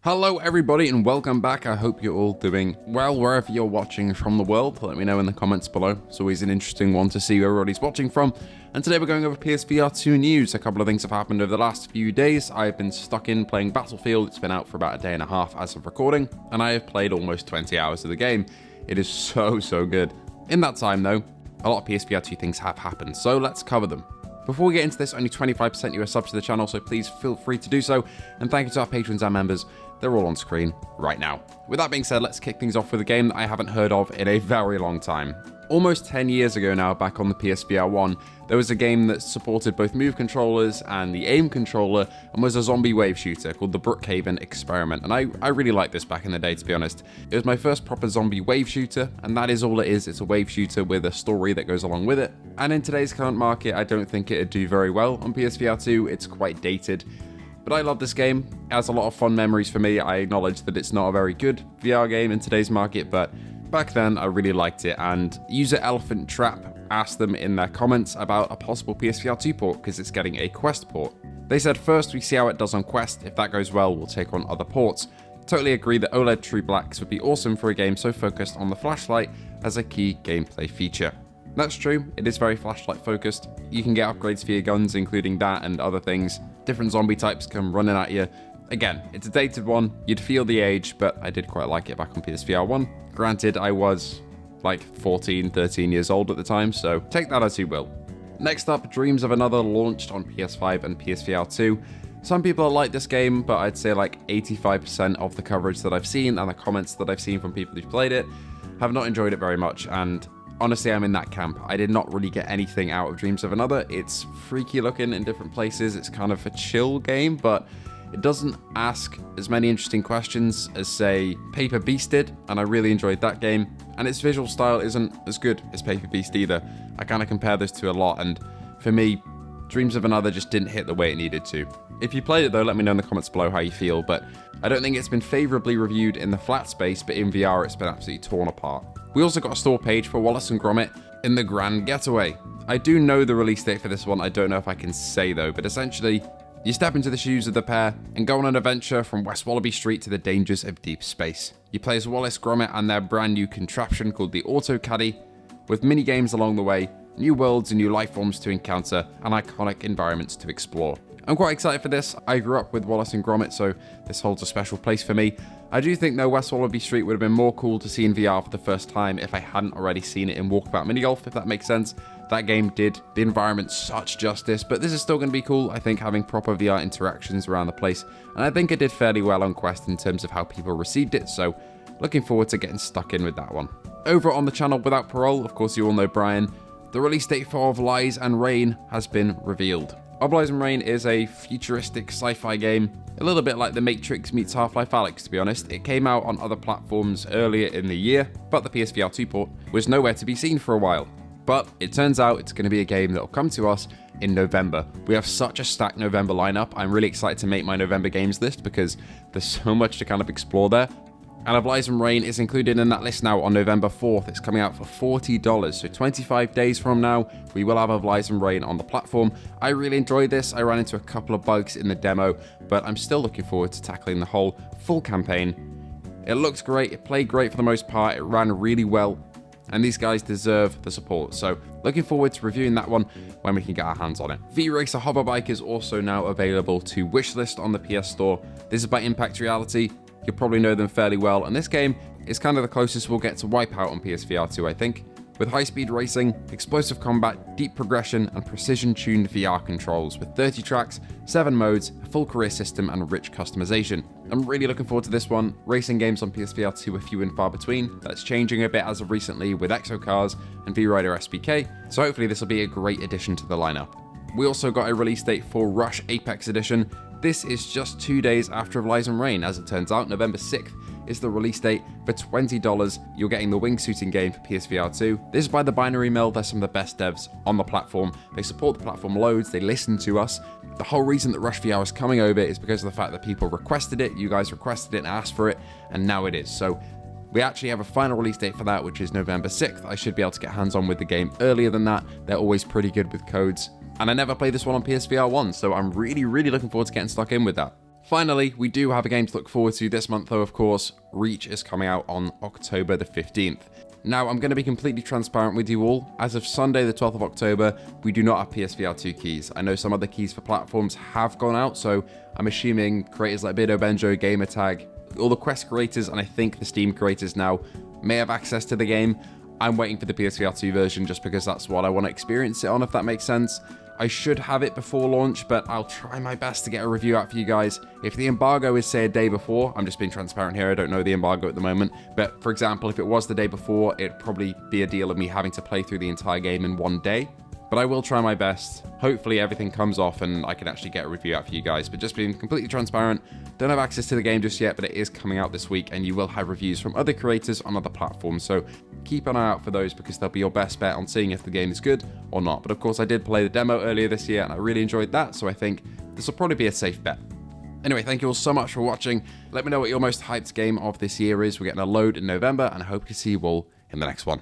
Hello everybody and welcome back. I hope you're all doing well wherever you're watching from the world. Let me know in the comments below. It's always an interesting one to see where everybody's watching from. And today we're going over PSVR2 news. A couple of things have happened over the last few days. I've been stuck in playing Battlefield. It's been out for about a day and a half as of recording, and I have played almost 20 hours of the game. It is so good. In that time though, a lot of PSVR2 things have happened, so let's cover them. Before we get into this, only 25% you are subs to the channel, so please feel free to do so. And thank you to our patrons and members. They're all on screen right now. With that being said, let's kick things off with a game that I haven't heard of in a very long time. Almost 10 years ago now, back on the PSVR1, there was a game that supported both Move controllers and the aim controller and was a zombie wave shooter called the Brookhaven Experiment. And I really liked this back in the day, to be honest. It was my first proper zombie wave shooter, and that is all it is. It's a wave shooter with a story that goes along with it. And in today's current market, I don't think it'd do very well on PSVR2. It's quite dated. But I love this game. It has a lot of fun memories for me. I acknowledge that it's not a very good VR game in today's market, but back then I really liked it. And user Elephant Trap asked them in their comments about a possible PSVR2 port because it's getting a Quest port. They said first we see how it does on Quest. If that goes well, we'll take on other ports. Totally agree that OLED True Blacks would be awesome for a game so focused on the flashlight as a key gameplay feature. That's true, it is very flashlight focused. You can get upgrades for your guns, including that and other things. Different zombie types come running at you. Again, it's a dated one, you'd feel the age, but I did quite like it back on PSVR1. Granted, I was like 14, 13 years old at the time, so take that as you will. Next up, Dreams of Another launched on PS5 and PSVR2. Some people like this game, but I'd say like 85% of the coverage that I've seen and the comments that I've seen from people who've played it have not enjoyed it very much, and honestly, I'm in that camp. I did not really get anything out of Dreams of Another. It's freaky looking in different places. It's kind of a chill game, but it doesn't ask as many interesting questions as, say, Paper Beast did, and I really enjoyed that game. And its visual style isn't as good as Paper Beast either. I kind of compare those two a lot, and for me, Dreams of Another just didn't hit the way it needed to. If you played it though, let me know in the comments below how you feel, but I don't think it's been favorably reviewed in the flat space, but in VR it's been absolutely torn apart. We also got a store page for Wallace and Gromit in the Grand Getaway. I do know the release date for this one, I don't know if I can say though, but essentially, you step into the shoes of the pair and go on an adventure from West Wallaby Street to the dangers of deep space. You play as Wallace Gromit and their brand new contraption called the Auto Caddy, with mini games along the way, new worlds and new life forms to encounter, and iconic environments to explore. I'm quite excited for this. I grew up with Wallace and Gromit, so this holds a special place for me. I do think though West Wallaby Street would have been more cool to see in VR for the first time if I hadn't already seen it in Walkabout Minigolf, if that makes sense. That game did the environment such justice, but this is still going to be cool, I think, having proper VR interactions around the place, and I think it did fairly well on Quest in terms of how people received it, so looking forward to getting stuck in with that one. Over on the channel Without Parole, of course you all know Brian, the release date for Of Lies and Rain has been revealed. Of Lies and Rain is a futuristic sci-fi game, a little bit like The Matrix meets Half-Life Alyx, to be honest. It came out on other platforms earlier in the year, but the PSVR2 port was nowhere to be seen for a while. But it turns out it's going to be a game that will come to us in November. We have such a stacked November lineup. I'm really excited to make my November games list because there's so much to kind of explore there. And Of Lies and Rain is included in that list now on November 4th. It's coming out for $40, so 25 days from now, we will have Of Lies and Rain on the platform. I really enjoyed this. I ran into a couple of bugs in the demo, but I'm still looking forward to tackling the whole full campaign. It looked great, it played great for the most part, it ran really well, and these guys deserve the support. So looking forward to reviewing that one when we can get our hands on it. VRacer Hoverbike is also now available to wishlist on the PS Store. This is by Impact Reality. You'll probably know them fairly well, and this game is kind of the closest we'll get to Wipeout on PSVR2, I think. With high-speed racing, explosive combat, deep progression, and precision-tuned VR controls with 30 tracks, 7 modes, a full career system, and rich customization. I'm really looking forward to this one. Racing games on PSVR2 are few and far between. That's changing a bit as of recently with Exocars and VRider SBK, so hopefully this will be a great addition to the lineup. We also got a release date for Rush Apex Edition. This is just 2 days after Of Lies and Rain. As it turns out, November 6th is the release date. For $20, you're getting the wingsuiting game for PSVR2. This is by the Binary Mill. They're some of the best devs on the platform. They support the platform loads. They listen to us. The whole reason that Rush VR is coming over is because of the fact that people requested it. You guys requested it and asked for it, and now it is. So we actually have a final release date for that, which is November 6th. I should be able to get hands on with the game earlier than that. They're always pretty good with codes. And I never played this one on PSVR1, so I'm really looking forward to getting stuck in with that. Finally, we do have a game to look forward to this month though, of course. Reach is coming out on October the 15th. Now, I'm going to be completely transparent with you all. As of Sunday, the 12th of October, we do not have PSVR2 keys. I know some other keys for platforms have gone out, so I'm assuming creators like Bido Benjo, Gamertag, all the Quest creators, and I think the Steam creators now may have access to the game. I'm waiting for the PSVR2 version just because that's what I want to experience it on, if that makes sense. I should have it before launch, but I'll try my best to get a review out for you guys. If the embargo is, say, a day before, I'm just being transparent here, I don't know the embargo at the moment, but for example, if it was the day before, it'd probably be a deal of me having to play through the entire game in one day. But I will try my best. Hopefully everything comes off and I can actually get a review out for you guys. But just being completely transparent, don't have access to the game just yet, but it is coming out this week and you will have reviews from other creators on other platforms. So keep an eye out for those because they'll be your best bet on seeing if the game is good or not. But of course I did play the demo earlier this year and I really enjoyed that. So I think this will probably be a safe bet. Anyway, thank you all so much for watching. Let me know what your most hyped game of this year is. We're getting a load in November and I hope to see you all in the next one.